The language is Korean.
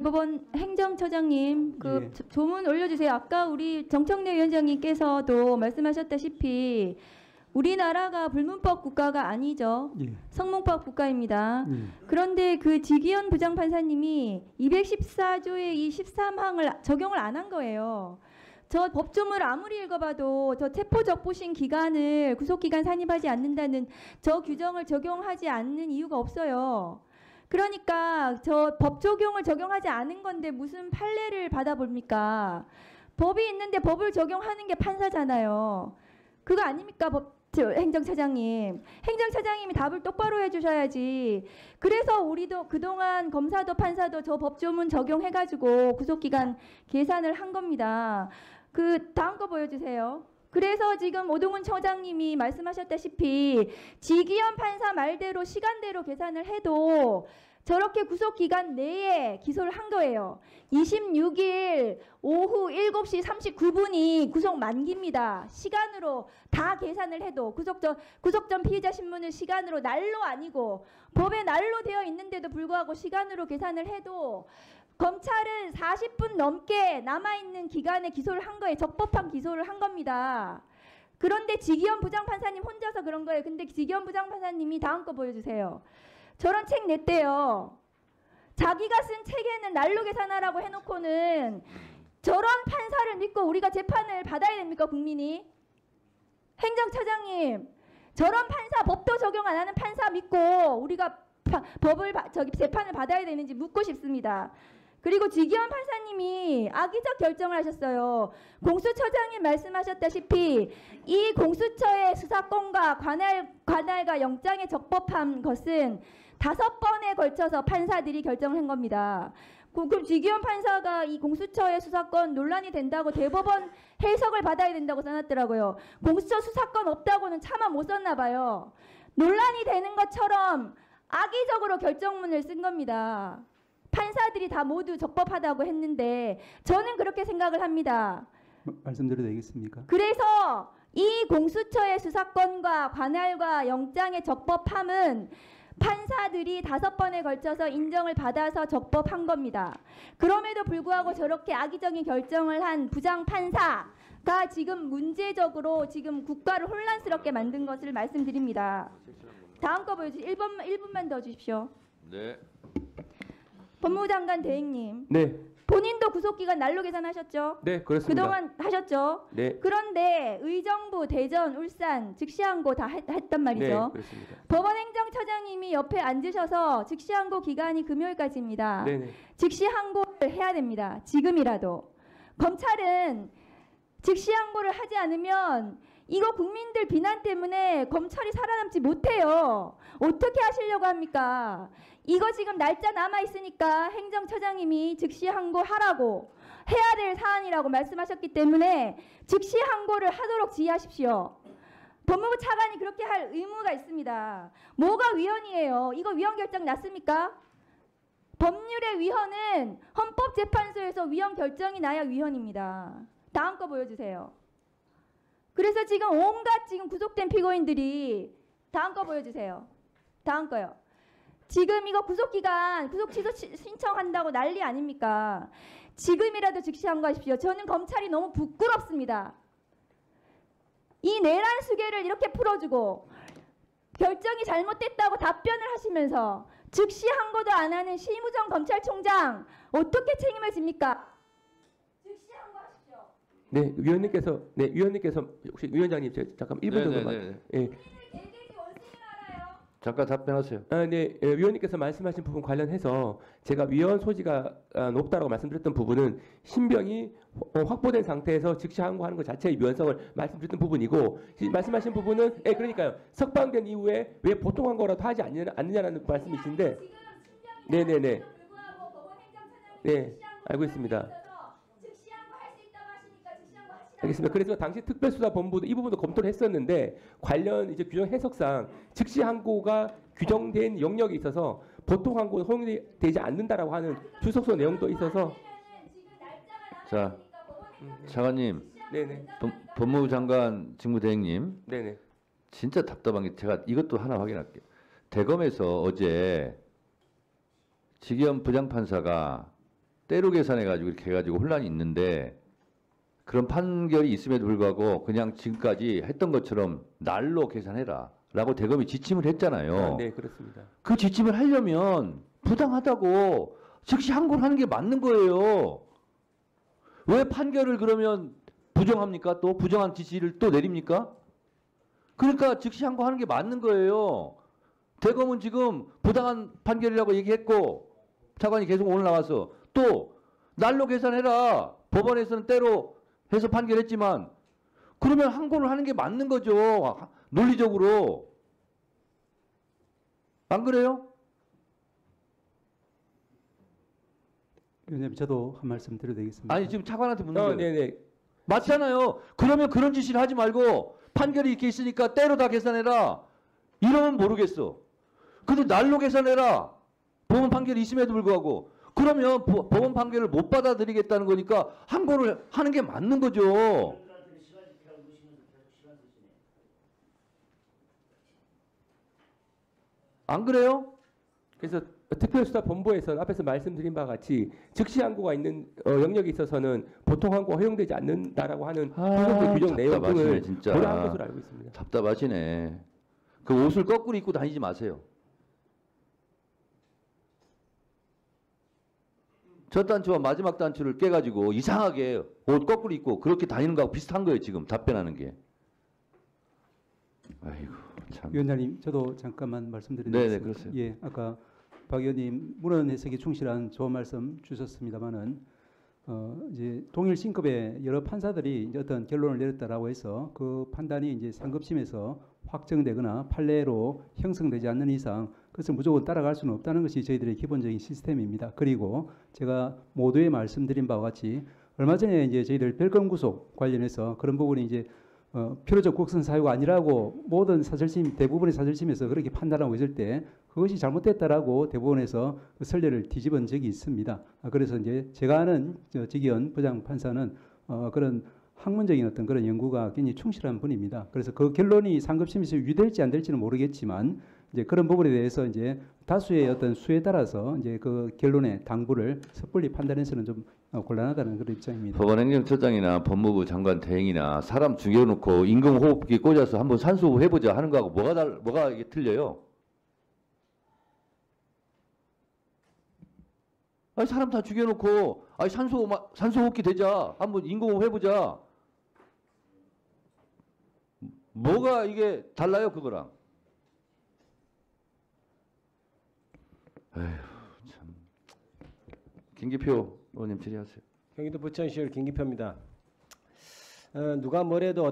대법원 행정처장님, 예. 조문 올려주세요. 아까 우리 정청래 위원장님께서도 말씀하셨다시피 우리나라가 불문법 국가가 아니죠. 예. 성문법 국가입니다. 예. 그런데 그 지기현 부장판사님이 214조의 이 13항을 적용을 안 한 거예요. 저 법조문을 아무리 읽어봐도 저 체포적부심 기간을 구속기간 산입하지 않는다는 저 규정을 적용하지 않는 이유가 없어요. 그러니까 저 법 적용을 적용하지 않은 건데 무슨 판례를 받아봅니까? 법이 있는데 법을 적용하는 게 판사잖아요. 그거 아닙니까? 행정처장님. 행정처장님이 답을 똑바로 해주셔야지. 그래서 우리도 그동안 검사도 판사도 저 법조문 적용해가지고 구속기간 계산을 한 겁니다. 그 다음 거 보여주세요. 그래서 지금 오동훈 처장님이 말씀하셨다시피 지기현 판사 말대로 시간대로 계산을 해도 저렇게 구속기간 내에 기소를 한 거예요. 26일 오후 7시 39분이 구속 만기입니다. 시간으로 다 계산을 해도 구속 전 피의자 신문을 시간으로 날로 아니고 법에 날로 되어 있는데도 불구하고 시간으로 계산을 해도 검찰은 40분 넘게 남아있는 기간에 기소를 한 거예요. 적법한 기소를 한 겁니다. 그런데 지기현 부장판사님 혼자서 그런 거예요. 근데 지기현 부장판사님이 다음 거 보여주세요. 저런 책 냈대요. 자기가 쓴 책에는 날로 계산하라고 해놓고는 저런 판사를 믿고 우리가 재판을 받아야 됩니까, 국민이? 행정처장님, 저런 판사, 법도 적용 안 하는 판사 믿고 우리가 재판을 받아야 되는지 묻고 싶습니다. 그리고 지기현 판사님이 악의적 결정을 하셨어요. 공수처장님 말씀하셨다시피 이 공수처의 수사권과 관할과 영장에 적법한 것은 5번에 걸쳐서 판사들이 결정을 한 겁니다. 그럼 지기현 판사가 이 공수처의 수사권 논란이 된다고 대법원 해석을 받아야 된다고 써놨더라고요. 공수처 수사권 없다고는 차마 못 썼나 봐요. 논란이 되는 것처럼 악의적으로 결정문을 쓴 겁니다. 판사들이 다 모두 적법하다고 했는데 저는 그렇게 생각을 합니다. 말씀드려도 되겠습니까? 그래서 이 공수처의 수사권과 관할과 영장의 적법함은 판사들이 5번에 걸쳐서 인정을 받아서 적법한 겁니다. 그럼에도 불구하고 저렇게 악의적인 결정을 한 부장판사가 지금 문제적으로 지금 국가를 혼란스럽게 만든 것을 말씀드립니다. 다음 거 보여주세요. 1분만 더 주십시오. 네. 법무부 장관 대행님. 네. 본인도 구속기간 날로 계산하셨죠? 네, 그렇습니다. 그동안 하셨죠? 네. 그런데 의정부, 대전, 울산 즉시항고 다 했단 말이죠. 네, 그렇습니다. 법원 행정처장님이 옆에 앉으셔서 즉시항고 기간이 금요일까지입니다. 네네. 즉시항고를 해야 됩니다. 지금이라도. 검찰은 즉시항고를 하지 않으면 이거 국민들 비난 때문에 검찰이 살아남지 못해요. 어떻게 하시려고 합니까? 이거 지금 날짜 남아있으니까 행정처장님이 즉시항고하라고 해야 될 사안이라고 말씀하셨기 때문에 즉시항고를 하도록 지휘하십시오. 법무부 차관이 그렇게 할 의무가 있습니다. 뭐가 위헌이에요? 이거 위헌 결정 났습니까? 법률의 위헌은 헌법재판소에서 위헌 결정이 나야 위헌입니다. 다음 거 보여주세요. 그래서 지금 온갖 지금 구속된 피고인들이 다음 거 보여주세요. 다음 거요. 지금 이거 구속기간 구속 취소 신청한다고 난리 아닙니까? 지금이라도 즉시항고하십시오. 저는 검찰이 너무 부끄럽습니다. 이 내란 수계를 이렇게 풀어주고 결정이 잘못됐다고 답변을 하시면서 즉시항고도 안 하는 심우정 검찰총장 어떻게 책임을 집니까? 즉시항고하십시오. 네, 위원님께서 혹시 위원장님 잠깐 1분 정도만. 예. 잠깐 답변하세요. 네, 위원님께서 말씀하신 부분 관련해서 제가 위헌 소지가 높다라고 말씀드렸던 부분은 신병이 확보된 상태에서 즉시 항고하는 것 자체의 위헌성을 말씀드렸던 부분이고 말씀하신 부분은 그러니까요. 석방된 이후에 왜 보통 항고라도 하지 않느냐라는 말씀이신데 네네네. 네, 알고 있습니다. 알겠습니다. 그래서 당시 특별수사본부도 이 부분도 검토를 했었는데 관련 이제 규정 해석상 즉시 항고가 규정된 영역이 있어서 보통 항고는 허용되지 않는다라고 하는 출석서 내용도 있어서 자, 차관님, 네네. 법무부 장관 직무대행님, 네네. 진짜 답답한 게 제가 이것도 하나 확인할게요. 대검에서 어제 지기현 부장판사가 때로 계산해가지고 이렇게 해가지고 혼란이 있는데 그런 판결이 있음에도 불구하고 그냥 지금까지 했던 것처럼 날로 계산해라 라고 대검이 지침을 했잖아요. 네, 그렇습니다. 그 지침을 하려면 부당하다고 즉시 항고를 하는 게 맞는 거예요. 왜 판결을 그러면 부정합니까? 또 부정한 지시를 또 내립니까? 그러니까 즉시 항고하는 게 맞는 거예요. 대검은 지금 부당한 판결이라고 얘기했고 차관이 계속 오늘 나와서 또 날로 계산해라. 법원에서는 때로 해서 판결했지만 그러면 항고를 하는 게 맞는 거죠. 논리적으로. 안 그래요? 위원장님, 저도 한 말씀 드려도 되겠습니까? 아니 지금 차관한테 묻는 거예요. 네네. 맞잖아요. 그러면 그런 짓을 하지 말고 판결이 이렇게 있으니까 때로 다 계산해라. 이러면 모르겠어. 근데 날로 계산해라. 법원 판결이 있음에도 불구하고. 그러면 법원 판결을 못 받아들이겠다는 거니까 항고를 하는 게 맞는 거죠. 안 그래요? 그래서 특별수사본부에서는 앞에서 말씀드린 바와 같이 즉시 항고가 있는 영역에 있어서는 보통 항고가 허용되지 않는다라고 하는 행정부 규정 내용 등을 답답하시네, 진짜. 고려한 것으로 알고 있습니다. 답답하시네. 그 옷을 거꾸로 입고 다니지 마세요. 첫 단추와 마지막 단추를 깨가지고 이상하게 옷 거꾸로 입고 그렇게 다니는 거하고 비슷한 거예요. 지금 답변하는 게. 아이고 참. 위원장님, 저도 잠깐만 말씀드리겠습니다. 네네, 그렇습니다. 예, 아까 박 의원님 문헌 해석에 충실한 좋은 말씀 주셨습니다만은 이제 동일 신급의 여러 판사들이 이제 어떤 결론을 내렸다라고 해서 그 판단이 이제 상급심에서 확정되거나 판례로 형성되지 않는 이상 그것을 무조건 따라갈 수는 없다는 것이 저희들의 기본적인 시스템입니다. 그리고 제가 모두에 말씀드린 바와 같이 얼마 전에 이제 저희들 별건 구속 관련해서 그런 부분이 이제 필요적 국선 사유가 아니라고 모든 사설심 대부분의 사설심에서 그렇게 판단하고 있을 때 그것이 잘못됐다라고 대법원에서 그 선례를 뒤집은 적이 있습니다. 그래서 이제 제가 아는 지기현 부장판사는 그런 학문적인 어떤 그런 연구가 굉장히 충실한 분입니다. 그래서 그 결론이 상급심에서 유될지 안 될지는 모르겠지만 이제 그런 부분에 대해서 이제 다수의 어떤 수에 따라서 이제 그 결론의 당부를 섣불리 판단해서는 좀 곤란하다는 그런 입장입니다. 법원행정처장이나 법무부 장관 대행이나 사람 죽여놓고 인공호흡기 꽂아서 한번 산소호흡 해보자 하는 거하고 뭐가 이게 틀려요? 아니 사람 다 죽여놓고 아니 산소호흡기 되자 한번 인공호흡 해보자. 뭐가 이게 달라요 그거랑? 에휴 참. 김기표 의원님 질의하세요. 경기도 부천시의 김기표입니다. 누가 뭐래도